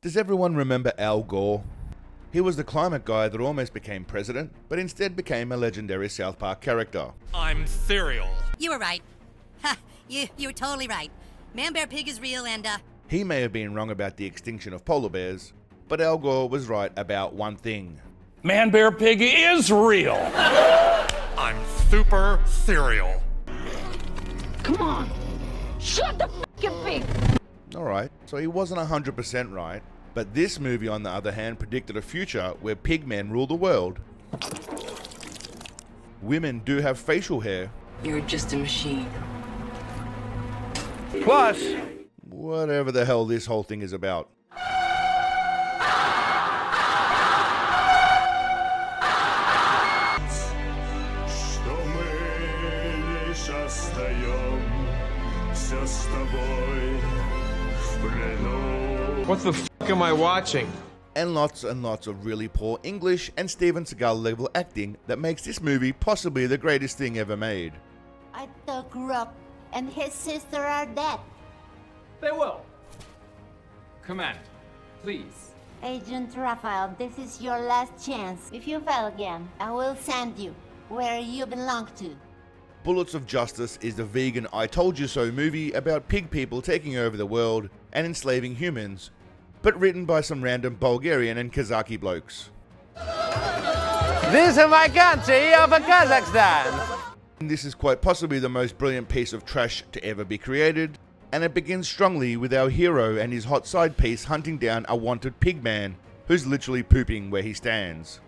Does everyone remember Al Gore? He was the climate guy that almost became president, but instead became a legendary South Park character. I'm cereal. You were right. Ha! You were totally right. Man Bear Pig is real and, He may have been wrong about the extinction of polar bears, but Al Gore was right about one thing. Man Bear Pig is real. I'm super cereal. Come on. Shut the f***ing pig. Alright, so he wasn't 100% right, but this movie on the other hand predicted a future where pigmen rule the world. Women do have facial hair. You're just a machine. Plus, Whatever the hell this whole thing is about. What the f*** am I watching? And lots of really poor English and Steven Seagal level acting that makes this movie possibly the greatest thing ever made. I thought Rock and his sister are dead. They will. Command, please. Agent Raphael, this is your last chance. If you fail again, I will send you where you belong to. Bullets of Justice is the vegan I Told You So movie about pig people taking over the world and enslaving humans, but written by some random Bulgarian and Kazaki blokes. This is my country of Kazakhstan. This is quite possibly the most brilliant piece of trash to ever be created, and it begins strongly with our hero and his hot side piece hunting down a wanted pig man who's literally pooping where he stands.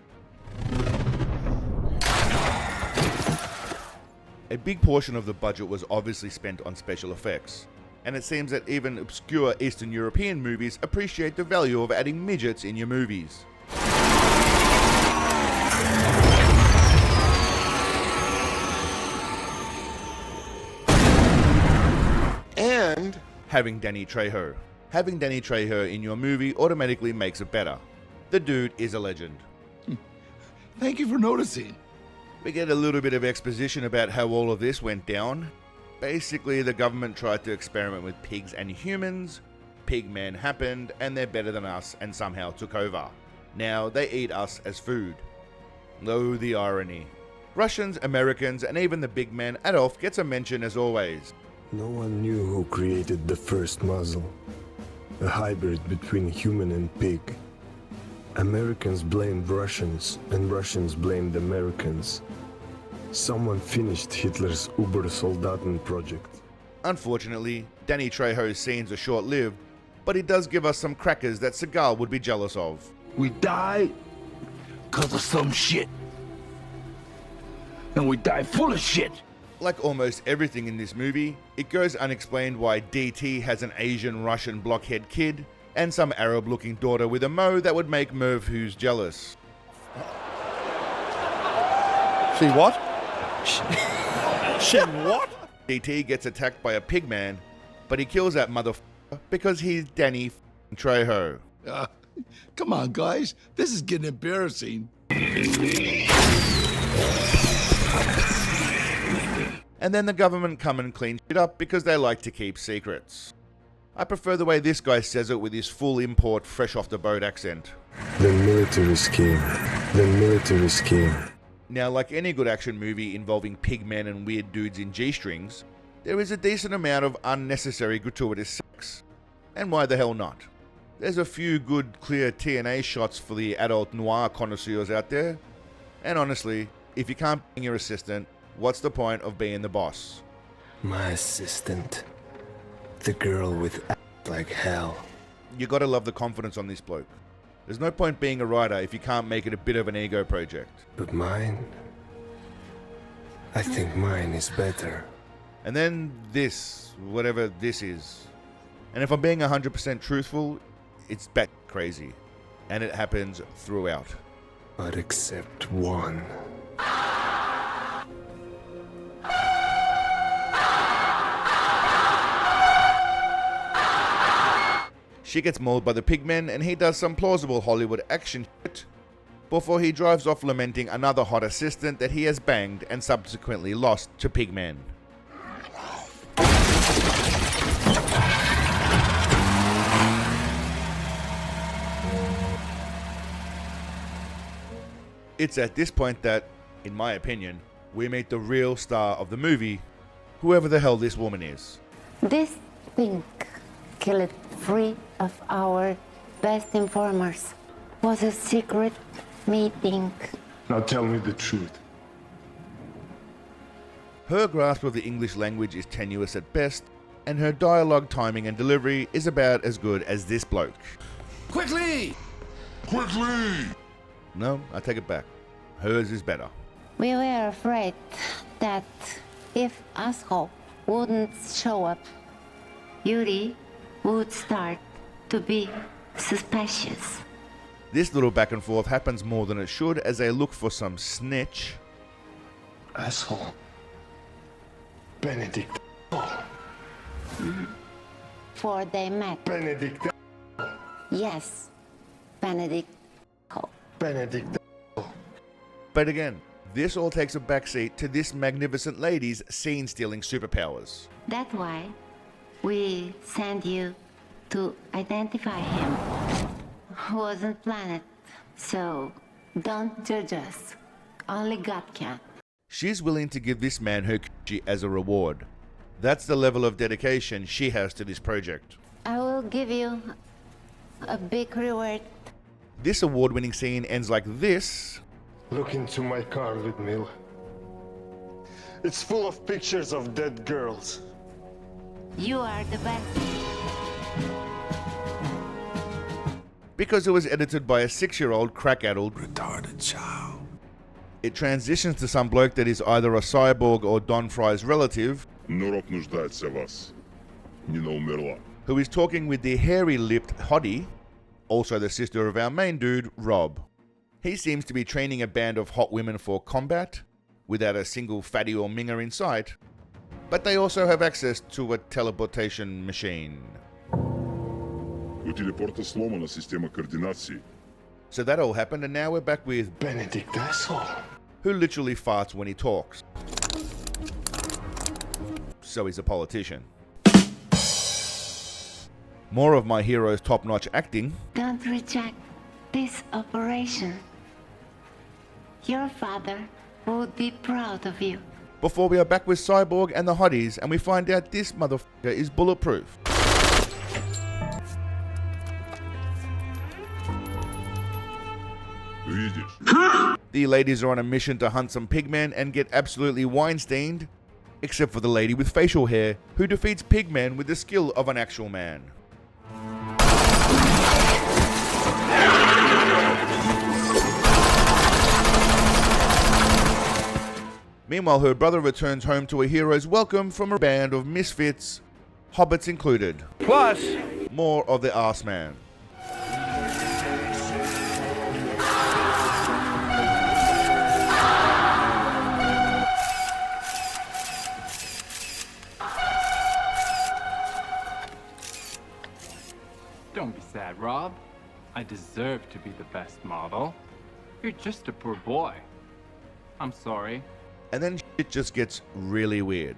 A big portion of the budget was obviously spent on special effects, and it seems that even obscure Eastern European movies appreciate the value of adding midgets in your movies. And having Danny Trejo. Having Danny Trejo in your movie automatically makes it better. The dude is a legend. thank you for noticing. We get a little bit of exposition about how all of this went down. Basically, the government tried to experiment with pigs and humans. Pigmen happened, and they're better than us and somehow took over. Now they eat us as food. Oh, the irony. Russians, Americans, and even the big man Adolf gets a mention as always. No one knew who created the first muzzle, a hybrid between human and pig. Americans blamed Russians, and Russians blamed Americans. Someone finished Hitler's Ubersoldaten project. Unfortunately, Danny Trejo's scenes are short-lived, but he does give us some crackers that Seagal would be jealous of. We die because of some shit. And we die full of shit. Like almost everything in this movie, it goes unexplained why DT has an Asian Russian blockhead kid and some Arab-looking daughter with a mo that would make Merv Hughes jealous. She what? She what? DT gets attacked by a pigman, but he kills that motherfucker because he's Danny Trejo. Come on, guys. This is getting embarrassing. And then the government come and clean shit up because they like to keep secrets. I prefer the way this guy says it with his full import fresh off the boat accent. The military scheme. The military scheme. Now, like any good action movie involving pigmen and weird dudes in G-strings, there is a decent amount of unnecessary gratuitous sex. And why the hell not? There's a few good, clear TNA shots for the adult noir connoisseurs out there. And honestly, if you can't bang your assistant, what's the point of being the boss? My assistant. The girl with ass like hell. You gotta love the confidence on this bloke. There's no point being a writer if you can't make it a bit of an ego project. But mine? I think mine is better. And then this, whatever this is. And if I'm being 100% truthful, it's bat crazy. And it happens throughout. But except one. She gets mauled by the pigmen and he does some plausible Hollywood action shit before he drives off lamenting another hot assistant that he has banged and subsequently lost to pigmen. It's at this point that, in my opinion, we meet the real star of the movie, whoever the hell this woman is. This thing killed 3 of our best informers. Was a secret meeting. Now tell me the truth. Her grasp of the English language is tenuous at best, and her dialogue timing and delivery is about as good as this bloke. Quickly! Quickly! No, I take it back. Hers is better. We were afraid that if asshole wouldn't show up, Yuri would start to be suspicious. This little back and forth happens more than it should as they look for some snitch. Asshole. Benedict. For they met. Benedict. Yes, Benedict. Benedict. But again, this all takes a backseat to this magnificent lady's scene-stealing superpowers. That's why we send you to identify him. Wasn't planned, so don't judge us. Only God can. She's willing to give this man her coochie as a reward. That's the level of dedication she has to this project. I will give you a big reward. This award-winning scene ends like this. Look into my car, Ludmila. It's full of pictures of dead girls. You are the best. Because it was edited by a 6-year-old crack-addled Retarded child. It transitions to some bloke that is either a cyborg or Don Fry's relative, Нурок нуждается в вас. Нина умерла. who is talking with the hairy-lipped hottie, also the sister of our main dude, Rob. He seems to be training a band of hot women for combat, without a single fatty or minger in sight, but they also have access to a teleportation machine. У телепорта сломана система координации. So that all happened, and now we're back with Benedict asshole. who literally farts when he talks. So he's a politician. More of my hero's top-notch acting. Don't reject this operation. Your father would be proud of you. Before we are back with Cyborg and the hotties, and we find out this motherfucker is bulletproof. The ladies are on a mission to hunt some pigmen and get absolutely Weinsteined, except for the lady with facial hair, who defeats pigmen with the skill of an actual man. Meanwhile, her brother returns home to a hero's welcome from a band of misfits, hobbits included. Plus, more of the arse man. Don't be sad, Rob. I deserve to be the best model. You're just a poor boy. I'm sorry. And then shit just gets really weird.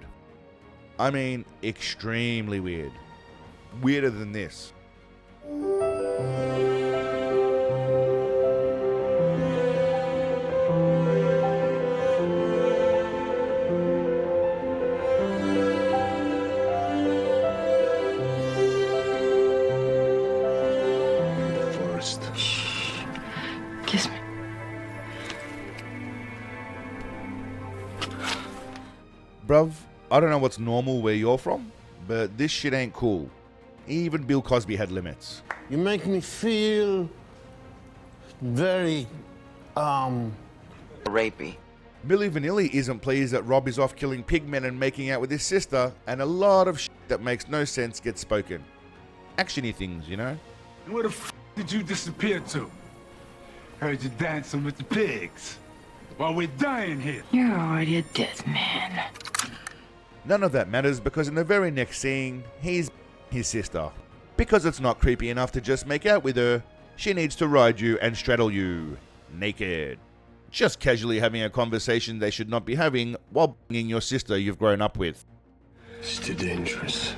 I mean, extremely weird. Weirder than this. Kiss me. Bruv, I don't know what's normal where you're from, but this shit ain't cool. Even Bill Cosby had limits. You make me feel very, rapey. Milli Vanilli isn't pleased that Rob is off killing pigmen and making out with his sister, and a lot of shit that makes no sense gets spoken. Actiony things, you know? Where the f did you disappear to? Heard you dancing with the pigs. While we're dying here. You're already a dead man. None of that matters because in the very next scene, he's his sister. Because it's not creepy enough to just make out with her, she needs to ride you and straddle you, naked. Just casually having a conversation they should not be having while banging your sister you've grown up with. It's too dangerous.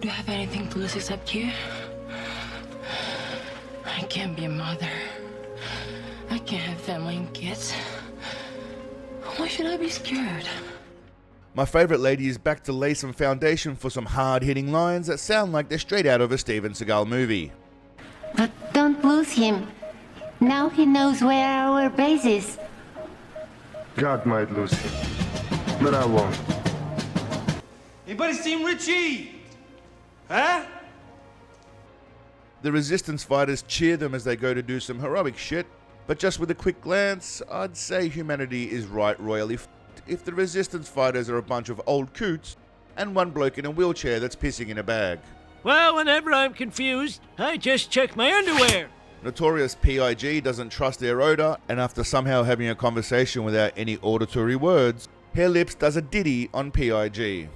Do you have anything to lose except you? I can't be a mother. I can't have family and kids. Why should I be scared? My favourite lady is back to lay some foundation for some hard-hitting lines that sound like they're straight out of a Steven Seagal movie. But don't lose him. Now he knows where our base is. God might lose him, but I won't. Anybody seen Richie? Huh? The resistance fighters cheer them as they go to do some heroic shit, but just with a quick glance, I'd say humanity is right royally f***ed if the resistance fighters are a bunch of old coots and one bloke in a wheelchair that's pissing in a bag. Well, whenever I'm confused, I just check my underwear. Notorious PIG doesn't trust their odor, and after somehow having a conversation without any auditory words, Hair Lips does a ditty on PIG.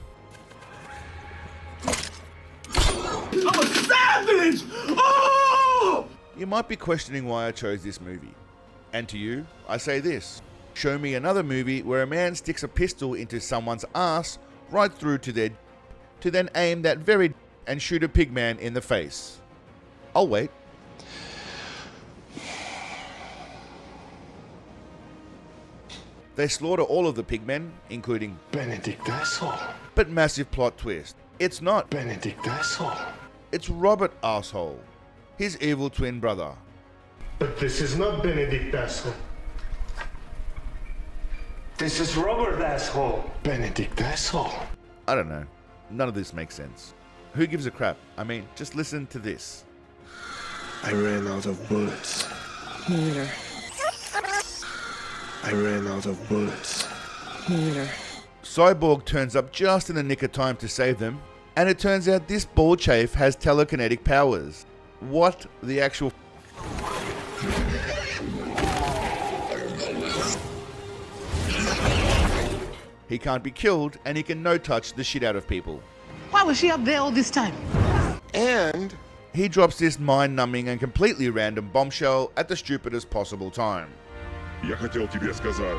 I'm a savage! Oh! You might be questioning why I chose this movie. And to you, I say this. Show me another movie where a man sticks a pistol into someone's ass right through to their to then aim that very and shoot a pigman in the face. I'll wait. They slaughter all of the pigmen, including Benedict asshole. But massive plot twist. It's not Benedict asshole. It's Robert asshole. His evil twin brother. But this is not Benedict asshole. This is Robert asshole. Benedict asshole. I don't know. None of this makes sense. Who gives a crap? I mean, just listen to this. I ran out of bullets. Neither. I ran out of bullets. Neither. Cyborg turns up just in the nick of time to save them, and it turns out this ball chafe has telekinetic powers. What the actual He can't be killed, and he can no-touch the shit out of people. Why was she up there all this time? And he drops this mind-numbing and completely random bombshell at the stupidest possible time. Я хотел тебе сказать,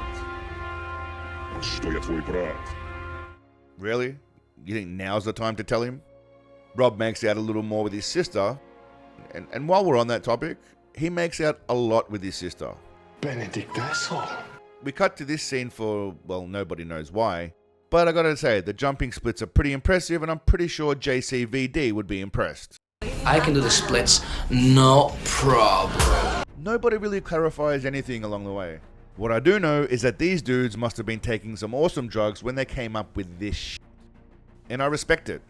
что я твой брат. Really? You think now's the time to tell him? Rob makes out a little more with his sister, and while we're on that topic, he makes out a lot with his sister. Benedict asshole. We cut to this scene for, well, nobody knows why, but I gotta say, the jumping splits are pretty impressive, and I'm pretty sure JCVD would be impressed. I can do the splits, no problem. Nobody really clarifies anything along the way. What I do know is that these dudes must have been taking some awesome drugs when they came up with this shit. And I respect it.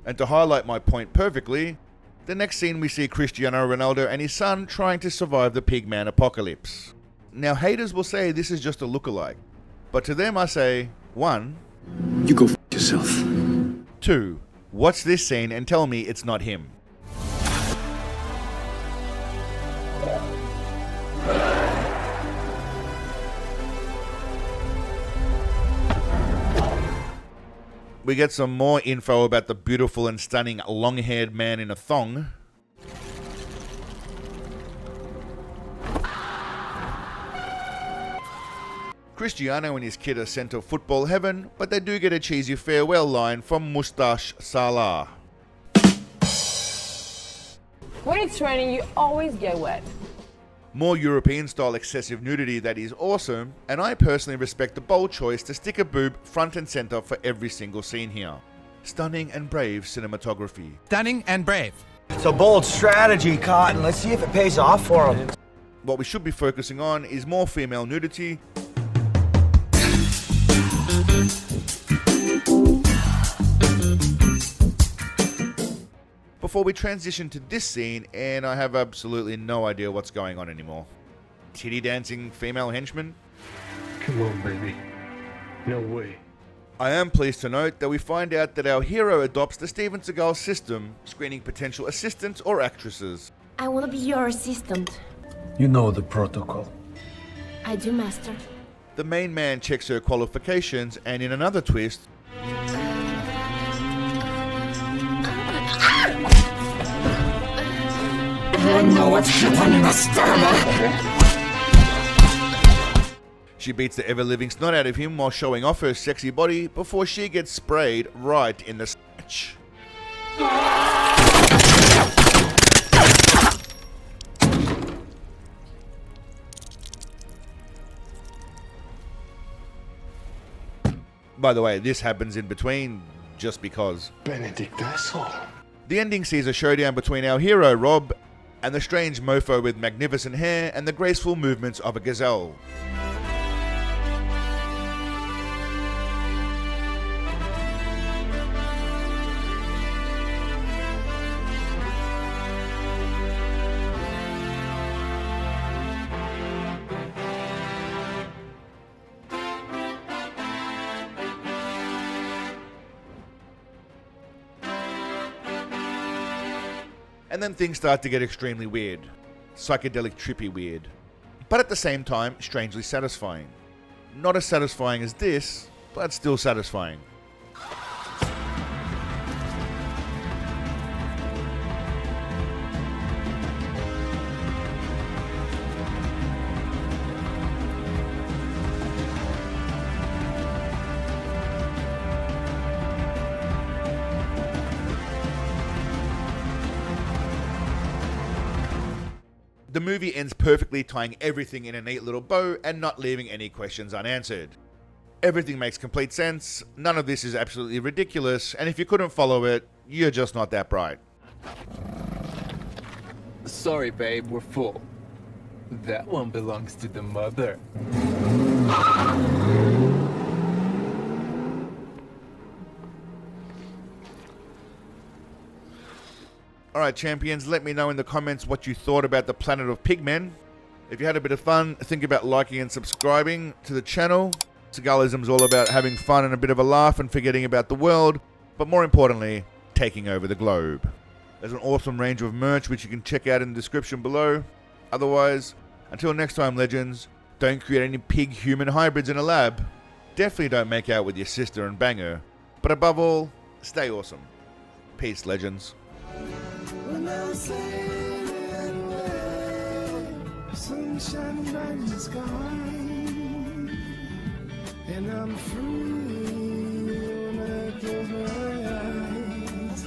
And to highlight my point perfectly, the next scene we see Cristiano Ronaldo and his son trying to survive the pigman apocalypse. Now haters will say this is just a lookalike, but to them I say, 1. You go f*** yourself. 2. Watch this scene and tell me it's not him. We get some more info about the beautiful and stunning long-haired man in a thong. Cristiano and his kid are sent to football heaven, but they do get a cheesy farewell line from Mustache Salah. When it's raining, you always get wet. More European-style excessive nudity that is awesome, and I personally respect the bold choice to stick a boob front and center for every single scene here. Stunning and brave cinematography. Stunning and brave. It's a bold strategy, Cotton. Let's see if it pays off for him. What we should be focusing on is more female nudity, before we transition to this scene, and I have absolutely no idea what's going on anymore. Titty dancing female henchman? Come on, baby. No way. I am pleased to note that we find out that our hero adopts the Steven Seagal system, screening potential assistants or actresses. I want to be your assistant. You know the protocol. I do, master. The main man checks her qualifications, and in another twist, she beats the ever-living snot out of him while showing off her sexy body before she gets sprayed right in the snatch. By the way, this happens in between, just because. Benedict asshole. The ending sees a showdown between our hero, Rob, and the strange mofo with magnificent hair and the graceful movements of a gazelle. And then things start to get extremely weird. Psychedelic trippy weird. But at the same time, strangely satisfying. Not as satisfying as this, but still satisfying. The movie ends perfectly, tying everything in a neat little bow and not leaving any questions unanswered. Everything makes complete sense, none of this is absolutely ridiculous, and if you couldn't follow it, you're just not that bright. Sorry, babe, we're full. That one belongs to the mother. Alright champions, let me know in the comments what you thought about the planet of pigmen. If you had a bit of fun, think about liking and subscribing to the channel. Seagalism's all about having fun and a bit of a laugh and forgetting about the world, but more importantly, taking over the globe. There's an awesome range of merch which you can check out in the description below. Otherwise, until next time legends, don't create any pig-human hybrids in a lab. Definitely don't make out with your sister and bang her. But above all, stay awesome. Peace legends. When I'm sailing away, sunshine bright in the sky, and I'm free when I close my eyes.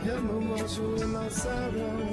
Have no more in my sorrow.